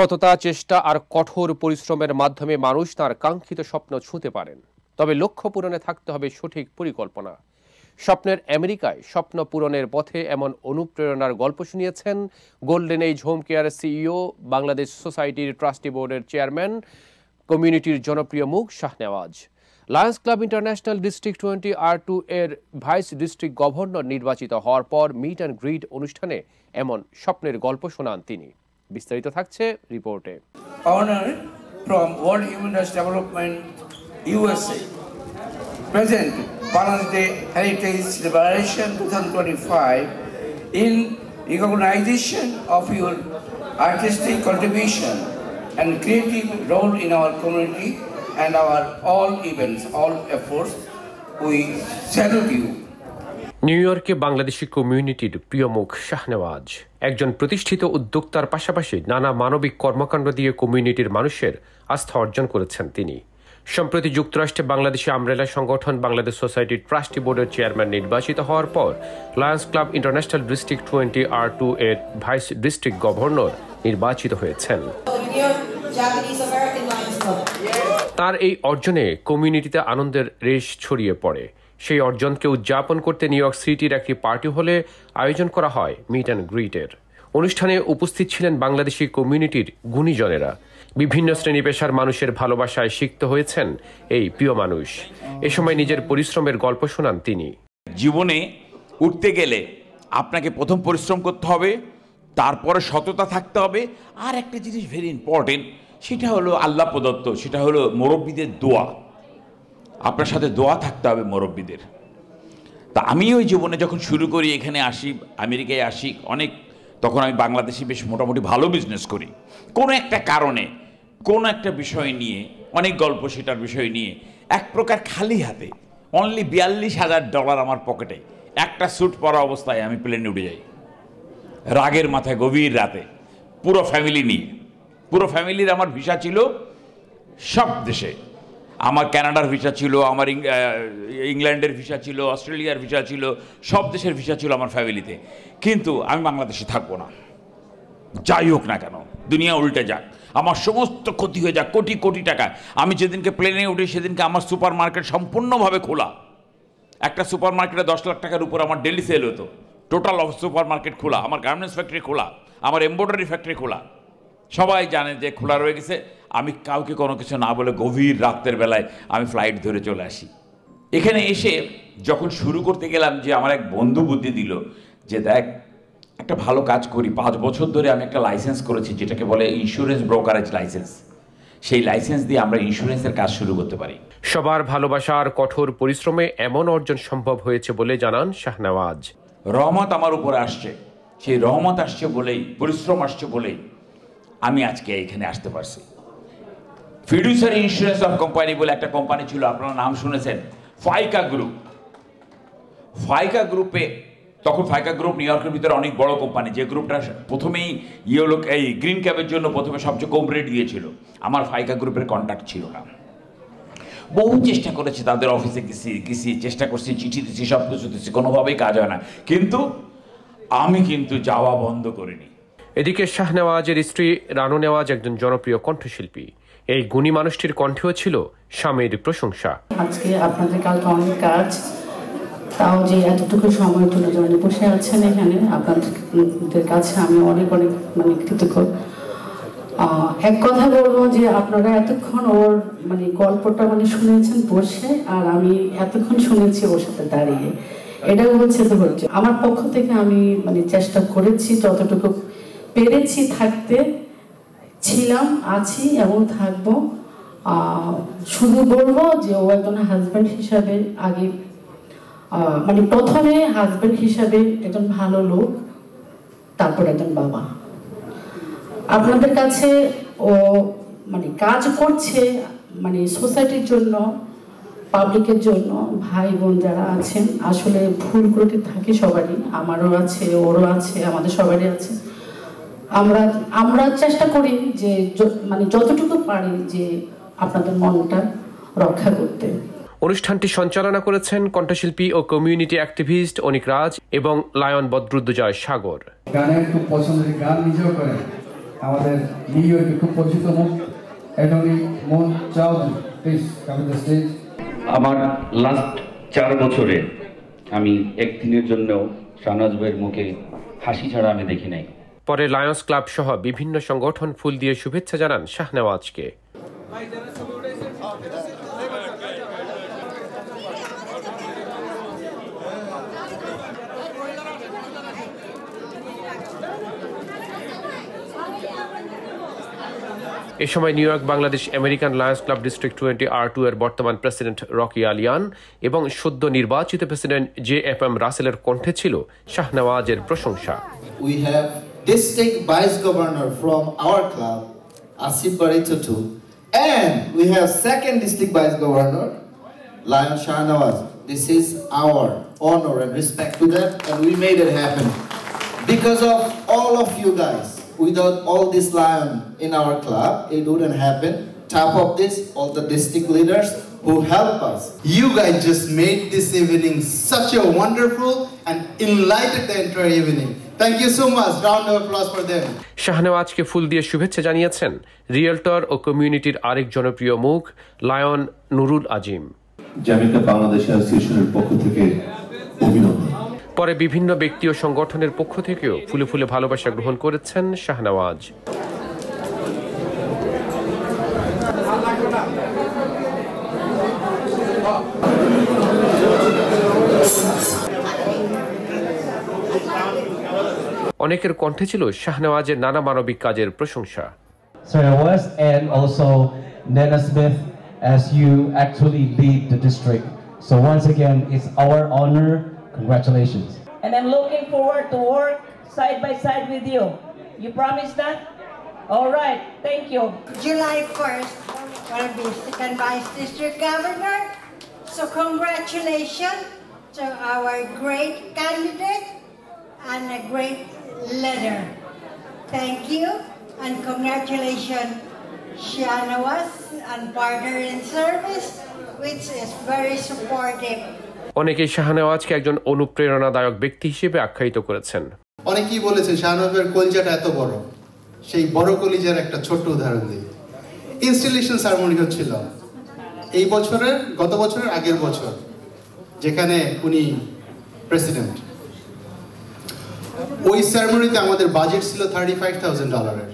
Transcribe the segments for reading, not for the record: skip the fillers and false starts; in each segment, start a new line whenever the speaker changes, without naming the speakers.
সততা, চেষ্টা আর কঠোর পরিশ্রমের মাধ্যমে মানুষ তার কাঙ্ক্ষিত স্বপ্ন ছুঁতে পারেন। তবে লক্ষ্য পূরণে থাকতে হবে সঠিক পরিকল্পনা। স্বপ্নের আমেরিকায় স্বপ্ন পূরণের পথে এমন অনুপ্রেরণার গল্প শুনিয়েছেন গোল্ডেন এজ হোম কেয়ারের সিইও, বাংলাদেশ সোসাইটির ট্রাস্টি বোর্ডের চেয়ারম্যান, কমিউনিটির জনপ্রিয় মুখ Shahnewaz. Lions club international district 20R2 এর ভাইস ডিস্ট্রিক্ট গভর্নর নির্বাচিত হওয়ার পর মিট অ্যান্ড গ্রিট অনুষ্ঠানে এমন স্বপ্নের গল্প শোনান তিনি। বিস্তারিত থাকছে রিপোর্টে।
Honor from World Human Rights Development USA. Present Bangladesh Heritage Celebration 2025 in recognition of your artistic contribution and creative role in our community and our all events, all efforts. We salute you.
New ইয়র্কে বাংলাদেশি কমিউনিটির প্রিয় মুখ শাহনেওয়াজ একজন প্রতিষ্ঠিত উদ্যোক্তার পাশাপাশি নানা মানবিক কর্মকাণ্ড দিয়ে কমিউনিটির মানুষের আস্থা অর্জন করেছেন তিনি। সম্প্রতি যুক্তরাষ্ট্রে বাংলাদেশি আমব্রেলা সংগঠন বাংলাদেশ সোসাইটির ট্রাস্টি বোর্ডের চেয়ারম্যান নির্বাচিত হওয়ার পর Lions club international district 20R2 এর ভাইস ডিস্ট্রিক্ট গভর্নর নির্বাচিত হয়েছেন। তার এই অর্জনে কমিউনিটিতে আনন্দের রেশ ছড়িয়ে পড়ে। সেই অর্জনকে উদযাপন করতে নিউ ইয়র্ক সিটির একটি পার্টি হলে আয়োজন করা হয় মিট অ্যান্ড গ্রিটের। অনুষ্ঠানে উপস্থিত ছিলেন বাংলাদেশি কমিউনিটির গুণীজনেরা। বিভিন্ন শ্রেণী পেশার মানুষের ভালোবাসায় সিক্ত হয়েছেন এই প্রিয় মানুষ। এ সময় নিজের পরিশ্রমের গল্প শোনান তিনি।
জীবনে উঠতে গেলে আপনাকে প্রথম পরিশ্রম করতে হবে, তারপরে সততা থাকতে হবে, আর একটা জিনিস ভেরি ইম্পর্টেন্ট, সেটা হলো আল্লাহ প্রদত্ত, সেটা হলো মুরব্বীদের দোয়া। আপনার সাথে দোয়া থাকতে হবে মুরব্বীদের। তা আমি ওই জীবনে যখন শুরু করি, এখানে আসি, আমেরিকায় আসি অনেক, তখন আমি বাংলাদেশে বেশ মোটামুটি ভালো বিজনেস করি। কোনো একটা কারণে কোনো একটা বিষয় নিয়ে, অনেক গল্প সেটার বিষয় নিয়ে, এক প্রকার খালি হাতে অনলি $42,000 আমার পকেটে, একটা স্যুট পরা অবস্থায় আমি প্লেনে উঠে যাই রাগের মাথায় গভীর রাতে, পুরো ফ্যামিলি নিয়ে। পুরো ফ্যামিলির আমার ভিসা ছিল সব দেশে। আমার কানাডার ভিসা ছিল, আমার ইংল্যান্ডের ভিসা ছিল, অস্ট্রেলিয়ার ভিসা ছিল, সব দেশের ভিসা ছিল আমার ফ্যামিলিতে। কিন্তু আমি বাংলাদেশে থাকবো না, যাই হোক না কেন, দুনিয়া উল্টে যাক, আমার সমস্ত ক্ষতি হয়ে যাক, কোটি কোটি টাকা। আমি যেদিনকে প্লেনে উঠি সেদিনকে আমার সুপার মার্কেট সম্পূর্ণভাবে খোলা। একটা সুপার মার্কেটে 10 লাখ টাকার উপর আমার ডেলি সেল হতো। টোটাল সুপার মার্কেট খোলা, আমার গার্মেন্টস ফ্যাক্টরি খোলা, আমার এমব্রয়ডারি ফ্যাক্টরি খোলা। সবাই জানে যে খোলা রয়ে গেছে। আমি কাউকে কোনো কিছু না বলে গভীর রাতের বেলায় আমি ফ্লাইট ধরে চলে আসি। এখানে এসে যখন শুরু করতে গেলাম, যে আমার এক বন্ধু বুদ্ধি দিল যে দেখ, একটা ভালো কাজ করি। 5 বছর ধরে আমি একটা লাইসেন্স করেছি, যেটাকে বলে ইন্স্যুরেন্স ব্রোকারেজ লাইসেন্স। সেই লাইসেন্স দিয়ে আমরা ইন্স্যুরেন্সের কাজ শুরু করতে পারি।
সবার ভালোবাসা আর কঠোর পরিশ্রমে এমন অর্জন সম্ভব হয়েছে বলে জানান শাহনেওয়াজ।
রহমত আমার উপরে আসছে, সেই রহমত আসছে বলেই, পরিশ্রম আসছে বলেই আমি আজকে এখানে আসতে পারছি। ফিডুশিয়ারি ইন্স্যুরেন্স অফ কোম্পানি বলে একটা কোম্পানি ছিল, আপনারা নাম শুনেছেন, ফাইকা গ্রুপ। ফাইকা গ্রুপে, তখন ফাইকা গ্রুপ নিউ ইয়র্কের ভিতরে অনেক বড় কোম্পানি, যে গ্রুপটা প্রথমেই এই গ্রিন ক্যাবের জন্য প্রথমে সবচেয়ে কম রেট দিয়েছিল। আমার ফাইকা গ্রুপের কন্ট্যাক্ট ছিল না। বহু চেষ্টা করেছি, তাদের অফিসে গেছি, চেষ্টা করছি, চিঠি দিচ্ছি, সব কিছু দিচ্ছি, কোনোভাবেই কাজ হয় না। আমি কিন্তু যাওয়া বন্ধ করিনি।
এদিকে শাহনেওয়াজের স্ত্রী রানু নেওয়াজ একজন জনপ্রিয় কণ্ঠশিল্পী। এই গুণী মানুষটির কণ্ঠেও ছিল স্বামীর প্রশংসা।
আজকে আপনাদের কালকে অনেক কাজ, তাও যে এতটুকু সময়ের জন্য যেন বসে আছেন এখানে, আপনাদের কাছে আমি অনেক অনেক কৃতজ্ঞ। এক কথা বলবো যে আপনারা এতক্ষণ ওর গল্পটা শুনেছেন বসে, আর আমি এতক্ষণ শুনেছি ওর সাথে দাঁড়িয়ে। এটা হচ্ছে ধৈর্য। আমার পক্ষ থেকে আমি চেষ্টা করেছি, যতটুকু পেরেছি থাকতে, ছিলাম, আছি এবং থাকবো। শুধু বলবো যে ও একজন হাজব্যান্ড হিসাবে আগে, প্রথমে হাজব্যান্ড হিসাবে একজন ভালো লোক, তারপর একজন বাবা। আপনাদের কাছে ও কাজ করছে সোসাইটির জন্য, পাবলিকের জন্য। ভাই বোন যারা আছেন, আসলে ভুল ত্রুটি থাকে সবারই, আমারও আছে, ওরও আছে, আমাদের সবারই আছে। আমরা চেষ্টা করি যে যতটুকু পারি যে আপনাদের মনটা রক্ষা করতে।
অনুষ্ঠানটি সঞ্চালনা করেছেন কণ্ঠশিল্পী ও কমিউনিটি অ্যাক্টিভিস্ট অনিক রাজ এবং লায়ন বদরুদ্দোজা সাগর।
গানের খুব পছন্দের গান নিজেও করেন, আমাদের নিউ ইয়র্কে খুব পরিচিত মুখ attorney Mohan Chowdhury, please come to the stage.
আমার লাস্ট 4 বছরে আমি একদিনের জন্য শাহনাজ ভাইয়ের মুখে হাসি ছাড়া আমি দেখি নাই।
পরে লায়ন্স ক্লাব সহ বিভিন্ন সংগঠন ফুল দিয়ে শুভেচ্ছা জানান শাহনেওয়াজকে। এ সময় new York Bangladesh American Lions club district 20R2 এর বর্তমান প্রেসিডেন্ট রকি আলিয়ান এবং সদ্য নির্বাচিত প্রেসিডেন্ট JFM রাসেলের কণ্ঠে ছিল শাহনেওয়াজের প্রশংসা।
We have district vice governor from our club, Asif Barito too, and we have second district vice governor, Lion Shahnawaz. This is our honor and respect to them, and we made it happen because of all of you guys. Without all this lion in our club, it wouldn't happen. Top of this, all the district leaders who help us. You guys just made this evening such a wonderful and enlightened the entire evening. Thank you so much. Round of applause for them.
শাহনেওয়াজকে ফুল দিয়ে শুভেচ্ছা জানিয়েছেন realtor ও কমিউনিটির আরেক জনপ্রিয় মুখ lion Nurul আজিম।
জামিয়াতে বাংলাদেশ অ্যাসোসিয়েশনের পক্ষ থেকে অভিনন্দন।
পরে বিভিন্ন ব্যক্তি ও সংগঠনের পক্ষ থেকেও ফুলে ফুলে ভালোবাসা গ্রহণ করেছেন শাহনেওয়াজ। অনেকের কণ্ঠে ছিল শাহনেওয়াজের নানা মানবিক কাজের প্রশংসা।
And also Nana Smith, as you actually lead the district. So once again, it's our honor. Congratulations.
And I'm looking forward to work side by side with you. You promise that? All right, thank you.
July 1st, I'll be second vice district governor. So congratulations to our great candidate and a great leader. Thank you and congratulations, Shahnawaz and partner in service, which is very supportive.
অনেকেই শাহনেওয়াজকে একজন অনুপ্রেরণাদায়ক ব্যক্তি হিসেবে আখ্যায়িত করেছেন।
অনেকেই বলেছেন শাহনেওয়াজের কলিজাটা এত বড়, সেই বড় কলিজার একটা ছোট্ট উদাহরণ দিই। ইনস্টলেশন সেরেমনি হচ্ছিল এই বছরের, গত বছরের আগের বছর, যেখানে উনি প্রেসিডেন্ট। ওই সেরেমনিতে আমাদের বাজেট ছিল $35,000,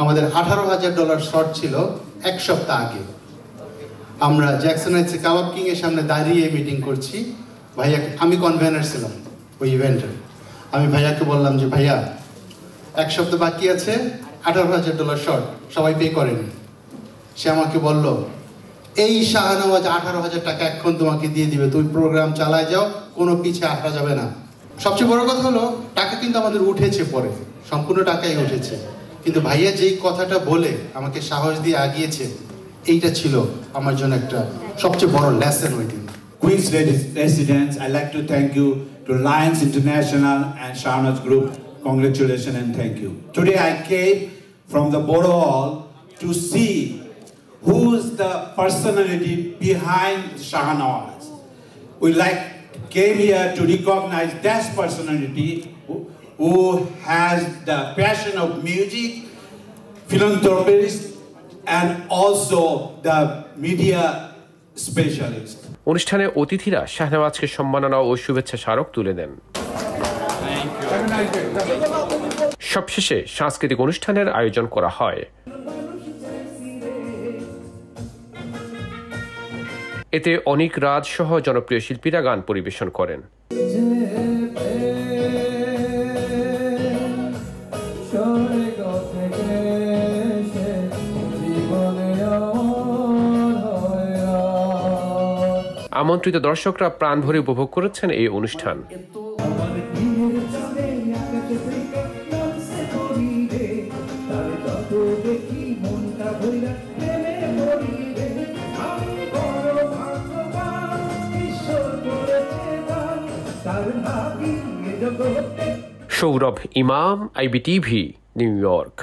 আমাদের $18,000 শর্ট ছিল 1 সপ্তাহ আগে। আমরা জ্যাকসন হাইটসে কাবাব কিং এর সামনে দাঁড়িয়ে মিটিং করছি। ভাইয়া, আমি কনভেনার ছিলাম ওই ইভেন্টের। আমি ভাইয়াকে বললাম যে ভাইয়া 1 সপ্তাহ বাকি আছে, $18,000 শর্ট, সবাই পে করেনি। সে আমাকে বলল, এই শাহনেওয়াজ 18,000 টাকা এখন তোমাকে দিয়ে দিবে, তুমি প্রোগ্রাম চালায় যাও, কোনো পিছে আসা যাবে না। সবচেয়ে বড় কথা হলো টাকা কিন্তু আমাদের উঠেছে, পরে সম্পূর্ণ টাকাই উঠেছে, কিন্তু ভাইয়া যেই কথাটা বলে আমাকে সাহস দিয়ে আগিয়েছে, এইটা ছিল আমার জন্য একটা সবচেয়ে বড় লেসন ওই দিন।
Queen's residents, I'd like to thank you to Lions International and Shahnawaz Group. Congratulations and thank you. Today I came from the Borough Hall to see who's the personality behind Shahnawaz. We came here to recognize that personality who has the passion of music, philanthropist, and also the media specialist.
অনুষ্ঠানে অতিথিরা শাহনেওয়াজকে সম্মাননা ও শুভেচ্ছা স্মারক তুলে দেন। সবশেষে সাংস্কৃতিক অনুষ্ঠানের আয়োজন করা হয়। এতে অনিক রাজ সহ জনপ্রিয় শিল্পীরা গান পরিবেশন করেন। আমন্ত্রিত দর্শকরা প্রাণ ভরে উপভোগ করেছেন এই অনুষ্ঠান। সৌরভ ইমাম, IBTV, নিউ ইয়র্ক।